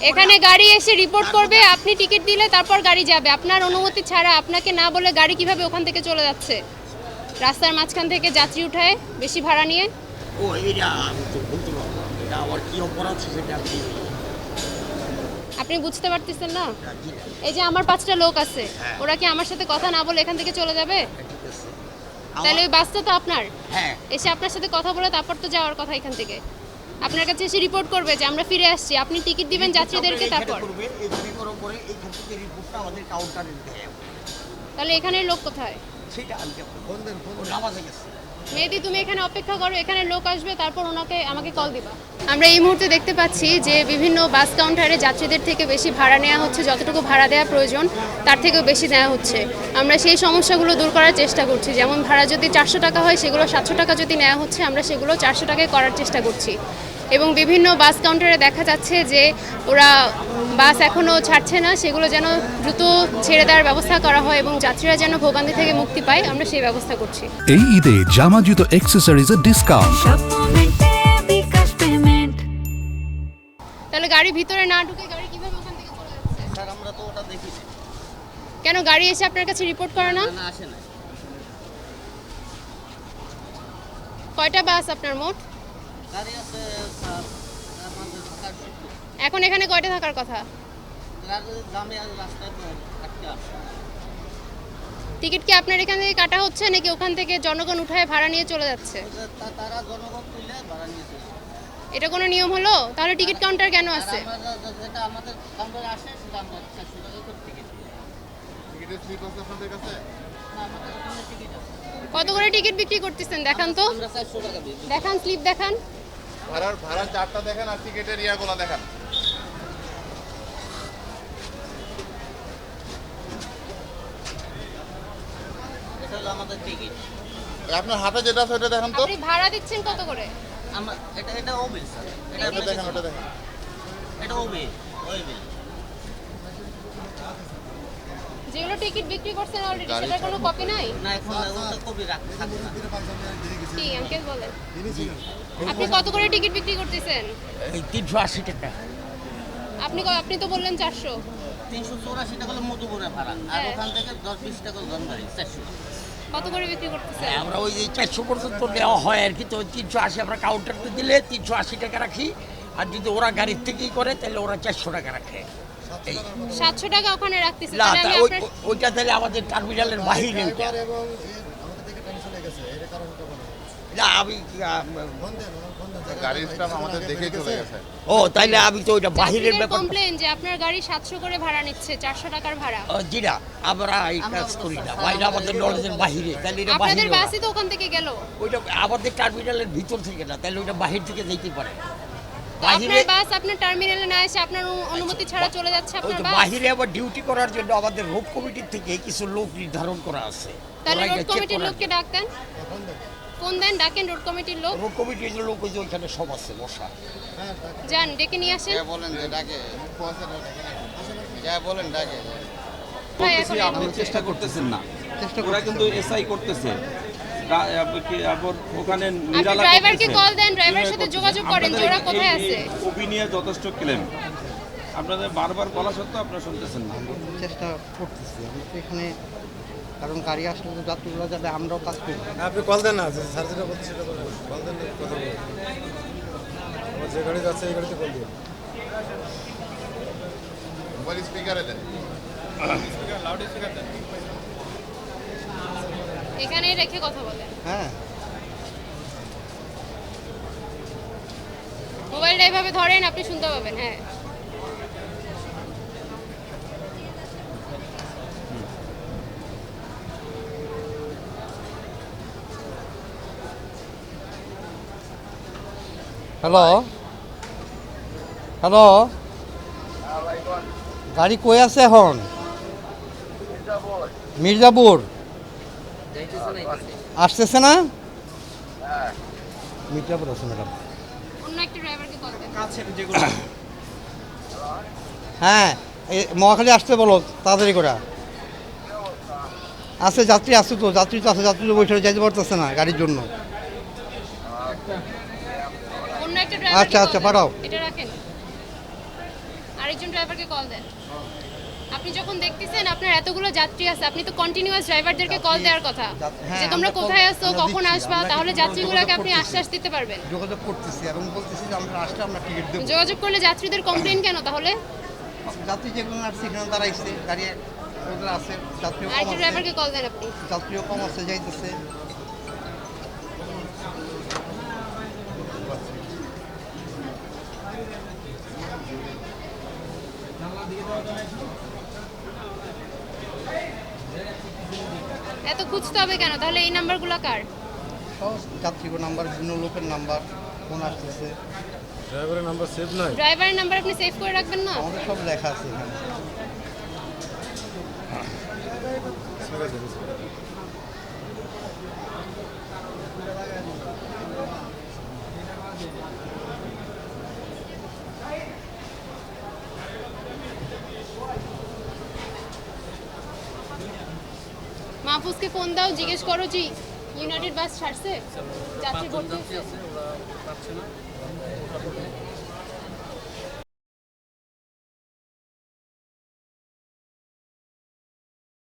এখানে গাড়ি এসে রিপোর্ট করবে, আপনি টিকিট দিলে তারপর গাড়ি যাবে। আপনার অনুমতি ছাড়া আপনাকে না বলে গাড়ি কিভাবে ওখান থেকে চলে যাচ্ছে? রাস্তার মাঝখান থেকে যাত্রী উঠায় বেশি ভাড়া নিয়ে। ও এটা আমি তো বলতে পারবো না। এটা আমার কি অপরাধ সেটা আপনি আপনি বুঝতে পারতেছেন না? এই যে আমার 5টা লোক আছে, ওরা কি আমার সাথে কথা না বলে এখান থেকে চলে যাবে? ঠিক আছে। তাহলে ওই বাসটা তো আপনার, হ্যাঁ এসে আপনার সাথে কথা বলে তারপর তো যাওয়ার কথা এখান থেকে। আপনার কাছে এসে রিপোর্ট করবে যে আমরা ফিরে আসছি, আপনি টিকিট দিবেন যাত্রীদেরকে তারপর। করবে এখানে করার পরে এইখান থেকে রিপোর্টটা আমাদের কাউন্টারে দিতে হবে। তাহলে এখানের লোক কোথায়? সেটা আমি ফোন দেন, ফোন নামাজে গেছে। মেহেদি, তুমি এখানে অপেক্ষা করো, এখানে লোক আসবে, তারপর আমাকে কল দিবা। আমরা এই মুহূর্তে দেখতে পাচ্ছি যে বিভিন্ন বাস কাউন্টারে যাত্রীদের থেকে বেশি ভাড়া নেওয়া হচ্ছে, যতটুকু ভাড়া দেওয়া প্রয়োজন তার থেকেও বেশি নেওয়া হচ্ছে। আমরা সেই সমস্যাগুলো দূর করার চেষ্টা করছি, যেমন ভাড়া যদি 400 টাকা হয় সেগুলো 700 টাকা যদি নেওয়া হচ্ছে, আমরা সেগুলো 400 টাকায় করার চেষ্টা করছি। এবং বিভিন্ন বাস কাউন্টারে দেখা যাচ্ছে যে ওরা বাস এখনও ছাড়ছে না, সেগুলো যেন দ্রুত ছেড়ে দেওয়ার ব্যবস্থা করা হয় এবং যাত্রীরা যেন ভোগান্তি থেকে মুক্তি পায়, আমরা সেই ব্যবস্থা করছি। এই ঈদে জামা জুতো অ্যাক্সেসরিজের ডিসকাউন্ট। তাহলে গাড়ি ভিতরে না ঢুকে গাড়ি কিভাবে ওখান থেকে চলে যাচ্ছে? স্যার আমরা তো ওটা দেখিনি। কেন গাড়ি এসে আপনার কাছে রিপোর্ট করে না? না আসে না। কয়টা বাস আপনার মোট? গাড়ি আছে স্যার আমাদের থাকার সুযোগ। এখন এখানে কয়টা থাকার কথা? জামে আর রাস্তায় আটকে আছে। টিকিট কি আপনার এখান থেকে কাটা হচ্ছে নাকি ওখান থেকে জনগণ উঠায় ভাড়া নিয়ে চলে যাচ্ছে? তারা জনগণ তুলে ভাড়া নিয়েছে। এটা কোনো নিয়ম হলো? তাহলে টিকিট কাউন্টার কেন আছে? যেটা আমাদের কাউন্টারে আসে সেটা আমরা 400 টাকা করে টিকিট দিই। টিকিটের স্লিপ আছে আপনাদের কাছে? না আমাদের এখানে টিকিট আছে। কত করে টিকিট বিক্রি করতেছেন দেখান তো, আমরা 400 টাকা দিই। দেখান, স্লিপ দেখান। ভাড়ার চারটা দেখেন আর টিকিটের ইয়াগুলো দেখেন। এটা হলো আমাদের টিকিট। আপনার হাতে যেটা আছে ওটা দেখেন তো। আপনি ভাড়া দিচ্ছেন কত করে? আমরা এটা ওবে স্যার। এটা ওটা দেখেন, ওটা দেখেন। এটা ওবে যেগুলো টিকিট বিক্রি করছেন অলরেডি, সেটার কোনো কপি নাই? না এখন ওটা কবি থাকবে না। কি আঙ্কেল বলেন, আপনি কত করে টিকিট বিক্রি করতেছেন? এই 380 টাকা। আপনি তো বললেন 400। 384 টাকা হলো মধুপুরের ভাড়া আর হ্যাঁ। ওখান থেকে 10-20 টাকা ধনবাড়ি 400 টাকা। কত করে বিক্রি করতেছেন? আমরা ওই যে 400 পর্যন্ত দেওয়া হয় আর কি, তো 380 আমরা কাউন্টারতে দিলে 380 টাকা রাখি, আর যদি ওরা গাড়ির থেকেই করে তাহলে ওরা 400 টাকা রাখে। এই 700 টাকা ওখানে রাখতেছেন, না, তাহলে আমি আপনার ওইটা তাহলে আমাদের টার্মিনালের বাহিরে ওইটা। না আমি গাড়ির স্টাফ আমাদের দেখে চলে গেছে। ও তাইলে আমি তো ওইটা বাহিরের ব্যাপার। কমপ্লেইন যে আপনার গাড়ি 700 করে ভাড়া নিচ্ছে, 400 টাকার ভাড়া। জি না, আমরা এই কাজ করি না, বাইরে আমাদের নলেজের বাহিরে, তাহলে এটা আপনাদের বাহিরে বাসই তো ওখান থেকে গেল। ওইটা আমাদের টার্মিনালের ভিতর থেকে না, তাহলে ওইটা বাহির থেকে যেতে পারে। তো আপনার বাস আপনার টার্মিনালে না এসে আপনার অনুমতি ছাড়া চলে যাচ্ছে ওই আপনার তো বাস। বাহিরে আবার ডিউটি করার জন্য আমাদের রোড কমিটির থেকে কিছু লোক নির্ধারণ করা আছে। তাহলে ওরা রোড এটা check কমিটির করার লোককে ডাক দেন, ফোন দেন, ডাকেন রোড কমিটির লোক। জন্য। রোড কমিটির লোক ওই যে ওইখানে সব আছে বসা। যান, ডেকে নিয়ে আসেন। বলেন যে ডাকে। যা বলেন ডাকে। ভাই, এখন বলতেছি আপনি চেষ্টা করতেছেন না, ওরা কিন্তু এসআই করতেছে আবার ওখানে নিরালা ড্রাইভারকে করতেছে। কল দেন, ড্রাইভারের সাথে করতেছে। যোগাযোগ করেন যে ওরা আপনাদের কোথায় এই- আছে। এই কপি নিয়ে যথেষ্ট ক্লেম, আপনাদের বারবার বলা সত্ত্বেও আপনারা শুনতেছেন না। চেষ্টা করতেছি আমি তো এখানে, কারণ গাড়ি আসলে তো যাত্রীগুলো যাবে, আমরাও কাজ করি। আপনি কল দেন না, স্যার যেটা বলছে সেটা বলেন। কল দেন, কথা বলুন। আমার যে গাড়ি যাচ্ছে এই গাড়িতে কল দিন। মোবাইল স্পিকারে দেন। এখানেই রেখে কথা বলেন। হ্যাঁ, মোবাইলটা এভাবে ধরেন, আপনি শুনতে পাবেন। হ্যাঁ, হ্যালো হ্যালো, গাড়ি কই আছে এখন? মির্জাপুর আসতেছে না? মির্জাপুর আছে ম্যাডাম। অন্য একটা ড্রাইভারকে কল দেন। হ্যাঁ, মহাখালী আসতে বলো তাড়াতাড়ি করে। আছে যাত্রী, আছে তো যাত্রী তো আছে, যাত্রী তো বসে যাইতে পারতেছে না গাড়ির জন্য। অন্য একটা ড্রাইভার। আচ্ছা, আচ্ছা, পাঠাও। এটা রাখেন। আরেক আরেকজন ড্রাইভারকে কল দেন। আপনি যখন দেখতেছেন আপনার এতগুলো যাত্রী আছে, আপনি তো কন্টিনিউয়াস ড্রাইভারদেরকে কল দেওয়ার কথা হ্যাঁ, যে তোমরা আমরা কোথায় আছো, আমরা কখন দিচ্ছি, আসবা, আমরা তাহলে কিন্তু যাত্রীগুলোকে আপনি যোগাযোগ আশ্বাস দিতে পারবেন। যোগাযোগ করতেছি এবং বলতেছি যে আমরা আসলে আমরা টিকিট দেবো। যোগাযোগ করলে যাত্রীদের কমপ্লেন কেন তাহলে? যাত্রী যেগুলো আসছে এখানে দাঁড়াইছে, গাড়ি ওগুলো আছে, যাত্রীও কম আরেকজন আছে, ড্রাইভারকে কল দেন আপনি। যাত্রীও কম আছে, যাইতেছে। এত খুঁজতে হবে কেন তাহলে? এই নাম্বারগুলো কার? সব যাত্রীর নাম্বার, বিভিন্ন লোকের নাম্বার, ফোন আসতেছে, ড্রাইভারের নাম্বার সেভ নাই। ড্রাইভারের নাম্বার আপনি সেভ করে রাখবেন না? আমাদের সব লেখা আছে এখানে। ঠিক আছে, বুঝতে পারছি। মাহফুজকে ফোন দাও, জিজ্ঞেস করো যে ইউনাইটেড বাস ছাড়ছে, যাত্রী ভর্তি হচ্ছে।